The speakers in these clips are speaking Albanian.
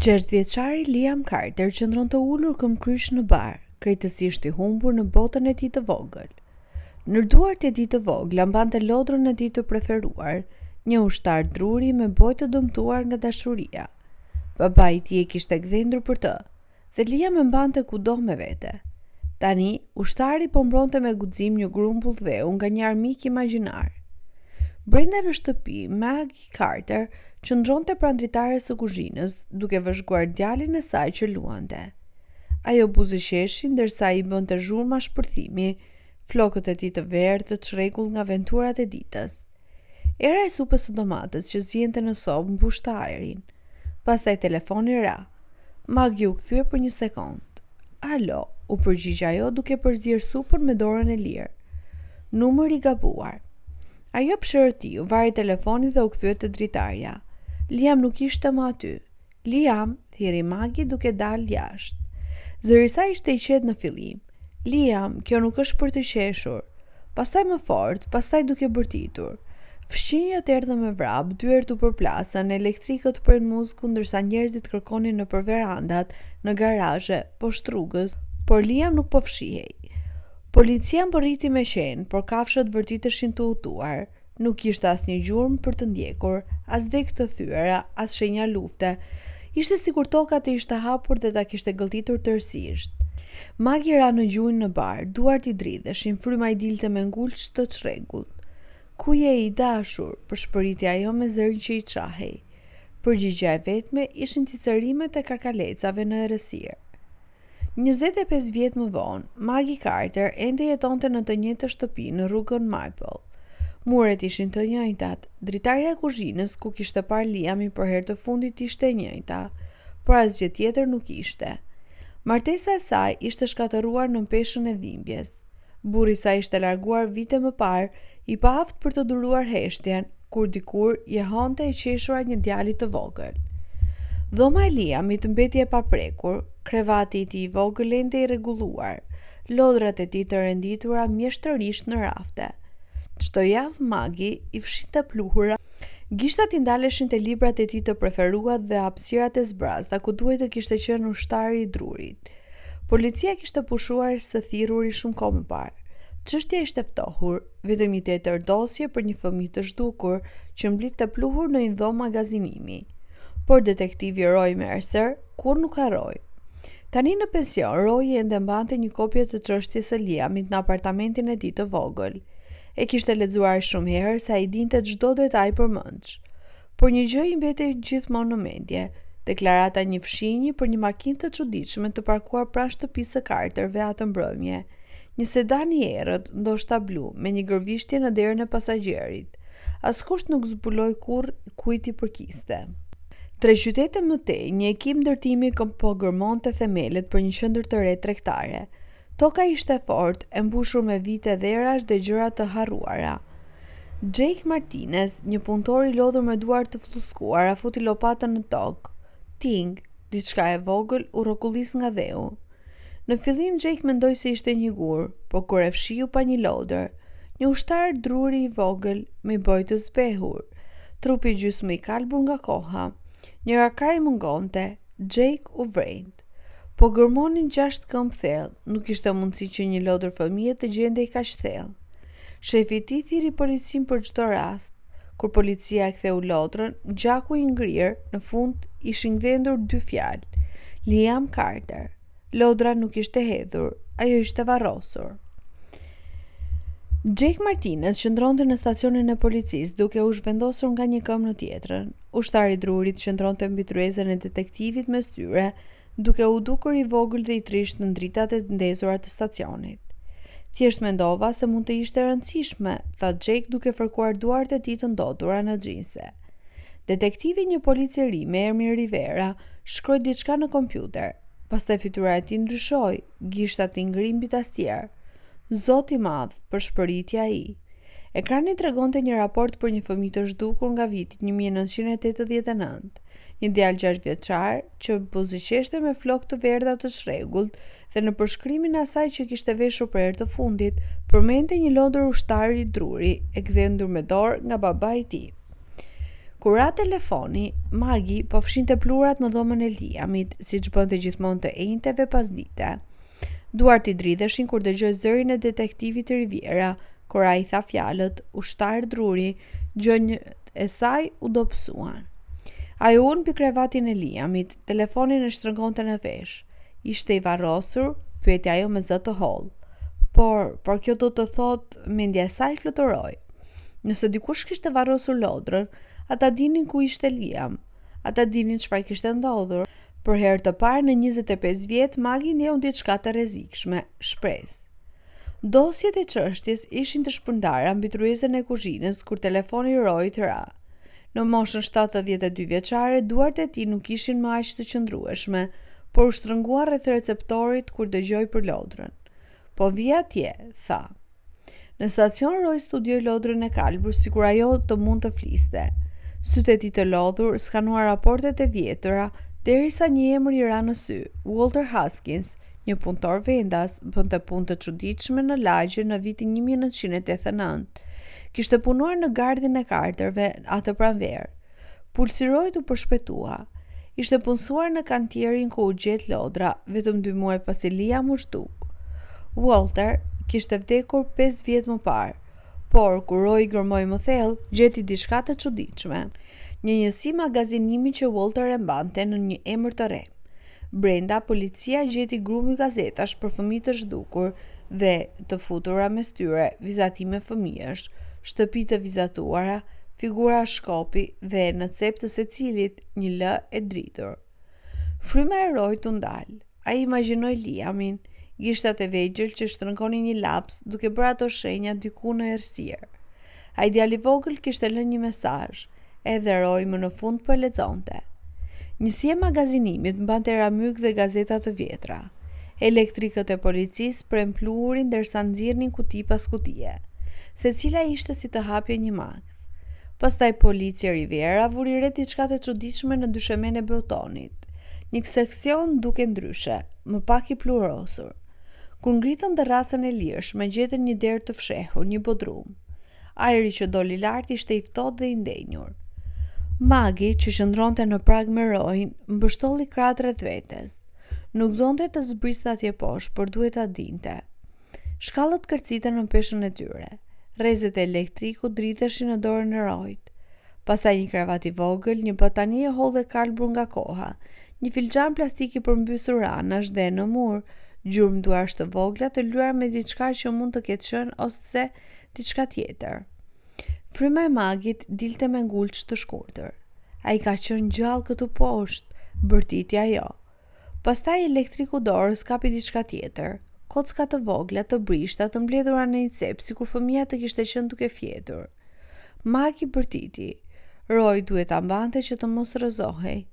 6 vjeçari Liam Carter qëndronte ulur këmbkryq në bar, krejtësisht i humbur në botën e tij të vogël. Në duart e tij të vogla mbante lodrën e tij të preferuar, një ushtar druri me bojë të dëmtuar nga dashuria. Babai i tij e kishte gdhendur për të, dhe Liam e mbante kudo me vete. Tani, ushtari po mbronte me guxim një grumbull dheu nga një armik imagjinar. Brenda në shtëpi, Maggie Carter qëndronte pranë dritares së kuzhinës, duke vëzhguar djalin e saj që luante. Ajo buzëqeshi ndërsa i bënte zhurma shpërthimi, flokët e tij të verdhë të çrregull nga aventurat e ditës. Era e supës së domates që zjente në sobë mbushte ajrin. Pastaj telefoni ra. Maggie u kthye për një sekond. "Alo", u përgjigj ajo duke përzier supën me dorën e lirë. "Numër i gabuar." Ajo pshërti, u vari telefonin dhe u kthye te dritarja. Liam nuk ishte më aty. "Liam", thiri Maggie duke dalë jashtë. Zëri i saj ishte i qetë në fillim. "Liam, kjo nuk është për të qeshur." Pastaj më fort, pastaj duke bërtitur. Fshinjët erdhën me vrap, dy herë tu përplasën, elektrikët prën muzikun ndërsa njerëzit kërkonin nëpër verandat, në garazhe, poshtë rrugës, por Liam nuk po fshihej. Policia mbërriti me qenë, por kafshët vërtiteshin të hutuar. Nuk kishte asnjë gjurmë për të ndjekur, as degë të thyera, as shenja lufte. Ishte sikur toka të ishte hapur dhe ta kishte gëlltitur tërësisht. Maggie ra në gjunjë në bar, duart i dridheshin, fryma i dilte me ngulç të çrregullt. "Ku je i dashur?" përshpëriti ajo me zërin që i çahej. Përgjigjja e vetme ishin cicërimet e karkalecave në errësirë. 25 vjet më vonë, Maggie Carter ende jetonte në të njëjtën shtëpi në rrugën Maple. Muret ishin të njëjtat, dritarja e kuzhinës ku kishte parë Liamin për herë të fundit ishte e njëjta, por asgjë tjetër nuk ishte. Martesa e saj ishte shkatëruar në peshën e dhimbjes. Burri i saj ishte larguar vite më parë, i paaft për të duruar heshtjen, kur dikur jehonte e qeshura një djali të vogël. Dhoma e Liamit mbeti e paprekur, krevati i tij i vogël ende i rregulluar, lodrat e tij të renditura mjeshtërisht në rafte. Çdo javë Maggie i fshinte pluhura. Gishtat i ndaleshin te librat e tij të preferuar dhe hapësirat e zbrazta ku duhet të kishte qenë ushtari i drurit. Policia kishte pushuar së thirruri shumë kohë më parë. Çështja ishte ftohur, vetëm një tjetër dosje për një fëmijë të zhdukur që mblidhte pluhur në një dhomë magazinimi. Por detektivi Roy Mercer kur nuk harroi. Tani në pension, Roy ende mbante një kopje të çështjes së Liamit në apartamentin e tij të vogël. E kishte lexuar shumë herë sa i dinte çdo detaj përmendsh. Por një gjë i mbetej gjithmonë në mendje: deklarata një fshinji për një makinë të çuditshme të parkuar pranë shtëpisë së Carterve atë mbrëmje. Një sedan i errët, ndoshta blu, me një gërvishtje në derën e pasagjerit. Askush nuk zbuloi kurrë kujt i përkiste. 3 qytete më tej, një ekip ndërtimi po gërmonte themelet për një qendër të re tregtare. Toka ishte fort, e mbushur me vite dherash dhe gjëra të harruara. Jake Martinez, një punëtor i lodhur me duart të fluskuara, futi lopatën në tokë. Ting, diçka e vogël, u rrokullis nga dheu. Në fillim Jake mendoi se ishte një gur, por kur e fshiu pa një lodër, një ushtar druri i vogël me bojë të zbehur, trupi gjysmë i kalbur nga koha. Njëra kraj mungonte, Jake u vrejt. Po gërmonin 6 këmbë thellë, nuk ishte mundësi që një lodër fëmije të gjendej kaq thellë. Shefi i tij thiri policin për çdo rast. Kur policia e ktheu lodrën, gjaku i ngrirë, në fund ishin gdhendur 2 fjalë: Liam Carter. Lodra nuk ishte hedhur, ajo ishte varrosur. Jake Martinez qëndronte në stacionin e policisë duke u zhvendosur nga një këmbë në tjetrën. Ushtari i drurit qëndronte mbi tryezën e detektivit mes tyre, duke u dukur i vogël dhe i trisht në dritat e ndezura të stacionit. Thjesht mendova se mund të ishte e rëndësishme, tha Jake duke fërkuar duart e tij të ndotura në xhinse. Detektivi një policeri me emrin Rivera shkroi diçka në kompjuter. Pastaj fytyra e tij ndryshoi, gishtat i ngri mbi tastier. Zoti i madh, përshpëriti ai. Ekrani tregonte një raport për një fëmijë të zhdukur nga viti 1989. Një djalë 6 vjeçar që buzëqeshte me flokë të verdha të çrregullt dhe në përshkrimin e asaj që kishte veshur për herë të fundit, përmendte një lodër ushtari druri e gdhendur me dorë nga babai i tij. Kur ra telefoni, Magi po fshinte pluhurat në dhomën e Liamit, siç bënte gjithmonë të enjteve pas dite. Duart i dridheshin kur dëgjoi zërin e detektivit të Riviera, kur ai tha fjalët, ushtar Druri, gjënjët e saj u dobësuan. Ai u mbi krevatin e Liamit, telefonin e shtrëngonte në vesh. Ishte i varrosur, pyeti ajo me zë të hollë. Por kjo do të thotë mendja e saj fluturoi. Nëse dikush kishte varrosur lodrën, ata dinin ku ishte Liam. Ata dinin çfarë kishte ndodhur. Për herë të parë në 25 vjet, Magi njeu diçka të rrezikshme, shpresë. Dosjet e çështjes ishin të shpërndara mbi tryezën e kuzhinës kur telefoni roi të ra. Në moshën 72 vjeçare, duart e tij nuk ishin më aq të qëndrueshme, por u shtrënguan rreth receptorit kur dëgjoi për lodrën. Po vi atje, tha. Në stacion Roy studioi lodrën e kalbur sikur ajo të mund të fliste. Sytë e tij të lodhur skanuan raportet e vjetëra derisa një emër i ra në sy. Walter Haskins, një punëtor vendas, bënte punë të çuditshme në lagje në vitin 1989. Kishte punuar në gardhin e kartërve atë pranverë. Pulsi Royt u përshpejtua. Ishte punësuar në kantierin ku u gjet lodra, vetëm 2 muaj pasi Liam u zhduk. Walter kishte vdekur 5 vjet më parë, por kur Roy gërmoi më thellë, gjeti diçka të çuditshme. Një njësi magazinimi që Walter e mbante në një emër të re. Brenda, policia gjeti grumi gazetash për fëmijë të zhdukur dhe të futura mes tyre vizatime fëmijësh, shtëpi të vizatuara, figura shkopi dhe në cep të secilit një L e dritur. Fryma e Royt u ndal. Ai imagjinoi Liamin, gishtat e vegjël që shtrëngonin një laps duke bërë ato shenja diku në errësirë. Ai djali vogël kishte lënë një mesazh, edhe Roy më në fund po e lexonte. Njësia e magazinimit mbante ramyk dhe gazeta të vjetra. Elektrikët e policisë prempluhurin ndërsa nxirrnin kuti pas kutie. Secila ishte si të hapje një magth. Pastaj policia Riviera vuri re diçka të çuditshme në dyshemen e Beutonit. Një seksion duke ndryshe, më pak i plurosur. Kur ngritën terrasën e lirshme, gjetën një derë të fshehur, një bodrum. Ajri që doli lart ishte i ftohtë dhe i ndenjur. Magi, që qëndronte në prag me Royn, mbështolli krahët rreth vetes. Nuk donte të zbriste atje poshtë, por duhet ta dinte. Shkallët kërciten në peshën e tyre. Rrezet e elektrikut dridheshin në dorën e Royt. Pastaj një kravat i vogël, një batanie e hollë e kalbur nga koha, një filxhan plastik i përmbysur anash dhe në mur, gjurmë duarsh të vogla të lyer me diçka që mund të ketë qenë ose diçka tjetër. Fryma e Magit dilte me ngulç të shkurtër. Ai ka qenë gjallë këtu poshtë, bërtiti ajo. Pastaj elektriku dorës kapi diçka tjetër, kocka të vogla të brishta të mbledhura në një cep sikur fëmia të kishte qenë duke fjetur. Magi bërtiti. Roy duhet ta mbante që të mos rrëzohej.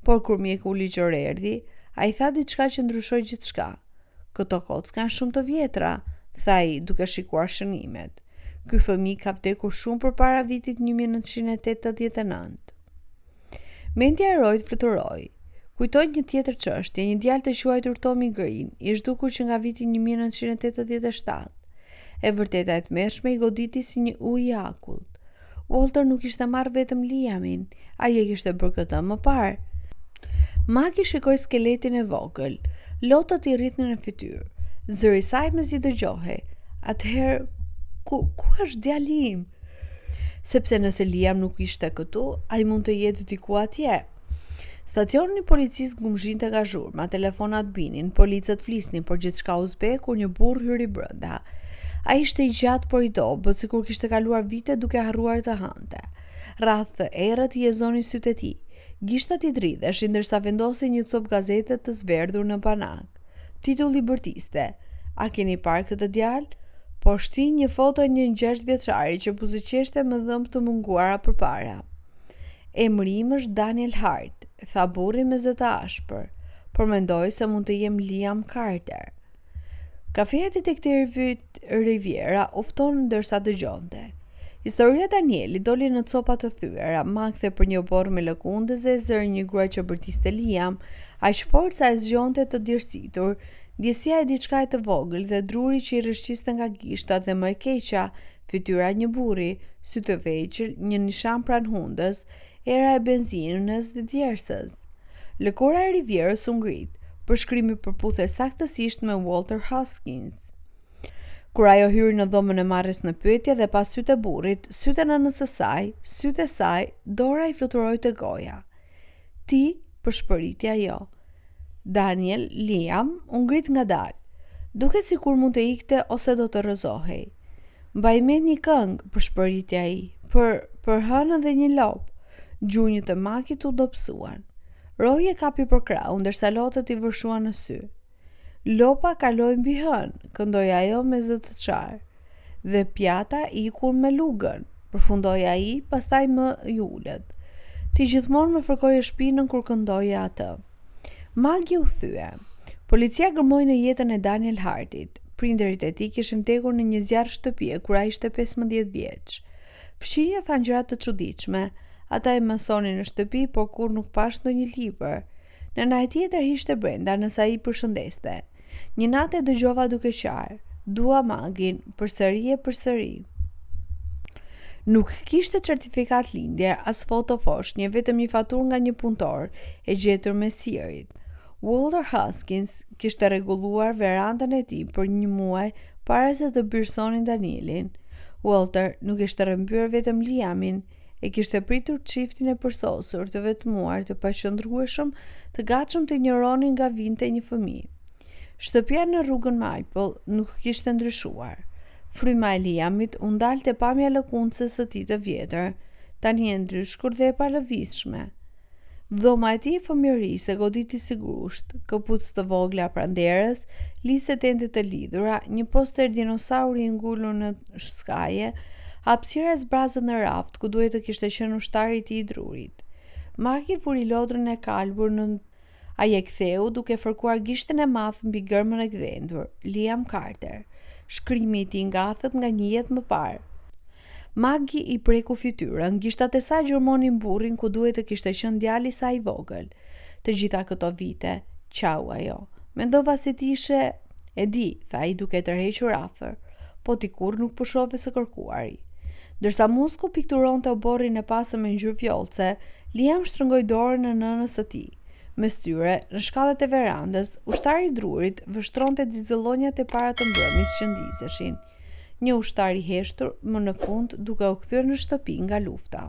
Por kur mjeku ligjor erdhi, ai tha diçka që ndryshoi gjithçka. Këto kocka kanë shumë të vjetra, tha ai duke shikuar shënimet. Ky fëmijë ka vdekur shumë përpara vitit 1989. Mendja e Royt fluturoi. Kujtoi një tjetër çështje, një djalë të quajtur Tommy Green, i zhdukur që nga viti 1987. E vërteta e tmerrshme i goditi si një ujë i akullt. Walter nuk ishte marrë vetëm Liamin, ai e kishte bërë këtë më parë. Magi shikoi skeletin e vogël, lotët i rritnin në fytyrë. Zëri i saj mezi dëgjohej. Atëherë, ku është djali im? Sepse nëse Liam nuk ishte këtu, ai mund të jetë diku atje. Stacioni i policisë gumzhinte nga zhurma, telefonat binin, policët flisnin, por gjithçka u zbe kur një burr hyri brenda. Ai ishte i gjatë por i dobët, sikur kishte kaluar vite duke harruar të hante. Rreth të errët i ezonin sytë e tij. Gishtat i dridheshin ndërsa vendosej një copë gazete të zverdhur në banak. Titulli bërtiste: A keni parë këtë djalë? Po shti një foto e një 6 vjeçari që buzëqeshte me dhëmb të munguara përpara. Emri im është Daniel Hart, tha burri me zë të ashpër, por mendoi se mund të jem Liam Carter. Kafeja detektivit Riviera u fton ndërsa dëgjonte. Historia e Danielit doli në copa të thyera, makthe për një borë me lëkundëse, zëri një grua që bërtiste Liam, aq forca e zgjonte të dirësitur, ndjesia e diçka e të vogël dhe druri që i rrëshqiste nga gishtat dhe më e keqa, fytyra një burri, sy të vegjël, një nishan pranë hundës, era e benzinës dhe djersës. Lëkura e Rivierës u ngrit, përshkrimi përputhet saktësisht me Walter Hoskins. Kur ajo hyri në dhomën e marrjes në pyetje dhe pas sytë e burrit, sytë e nënës së saj, sytë e saj, dora i fluturoi te goja. Ti, përshpëriti ajo. Daniel, Liam, u ngrit ngadalë. Duket sikur mund të ikte ose do të rrëzohej. Mbaj mend një këngë, përshpëriti ai, për hënën dhe një lop. Gjunjët e Makit u dobësuan. Roji e kapi për krau, ndërsa lotët i vërshuan në sy. Lopa kaloi mbi hënë, këndoi ajo me zë të çarë. Dhe pjata ikur me lugën, përfundoi ai, pastaj më ulët. Ti gjithmonë më fërkoje shpinën kur këndoje atë. Magi u thye. Policia gërmoi në jetën e Daniel Hartit. Prindërit e tij kishin tekur në një zjarr shtëpie kur ai ishte 15 vjeç. Fshinja tha gjëra të çuditshme. Ata e mësonin në shtëpi, por kur nuk pash ndonjë libër. Nëna e tjetër ishte brenda, nësa ai përshëndeste. Një natë e dëgjova duke qarë. Dua magin, përsëri. Nuk kishte certifikat lindje, as foto foshnje, vetëm një faturë nga një punëtor e gjetur me sierit. Walter Hoskins kishte rregulluar verandën e tij për një muaj para se të byrsonin Danielin. Walter nuk ishte rrëmbyer vetëm Liamin, e kishte pritur çiftin e përsosur, të vetmuar, të paqëndrueshëm, të gatshëm të injoronin nga vinte një fëmijë. Shtëpia në rrugën Maple nuk kishte ndryshuar. Fryma e Liamit u ndal te pamja lëkundëse së tij të vjetër, tani e ndryshkur dhe e palëvizshme. Dhoma e tij e fëmijërisë e goditi si grusht, këpucë të vogla pranderës, lisë tende të lidhura, një poster dinosauri i ngulur në skaje, hapësira e zbrazët në raft, ku duhet të kishte qenë ushtari i tij i drurit. Magi vuri lodrën e kalbur në ai e ktheu duke fërkuar gishtin e madh mbi gërmën e gdhendur, Liam Carter. Shkrimi i tij ngathet nga një jetë më parë. Magi i preku fytyrën, gishtat e saj gjurmonin burrin ku duhet të kishte qenë djali i saj i vogël. Të gjitha këto vite, qau ajo. Mendova se ti ishe, e di, tha ai duke tërhequr afër, po ti kur nuk pushove së kërkuari. Dërsa Musku pikturonte oborrin e pasëm me ngjyrë fjollce, Liam shtrëngoi dorën në nënës së tij. Mes tyre, në shkallët e verandës, ushtari i drurit vështronte xixëllonjat e para të mbrëmjes që ndizeshin. Një ushtar i heshtur më në fund duke u kthyer në shtëpi nga lufta.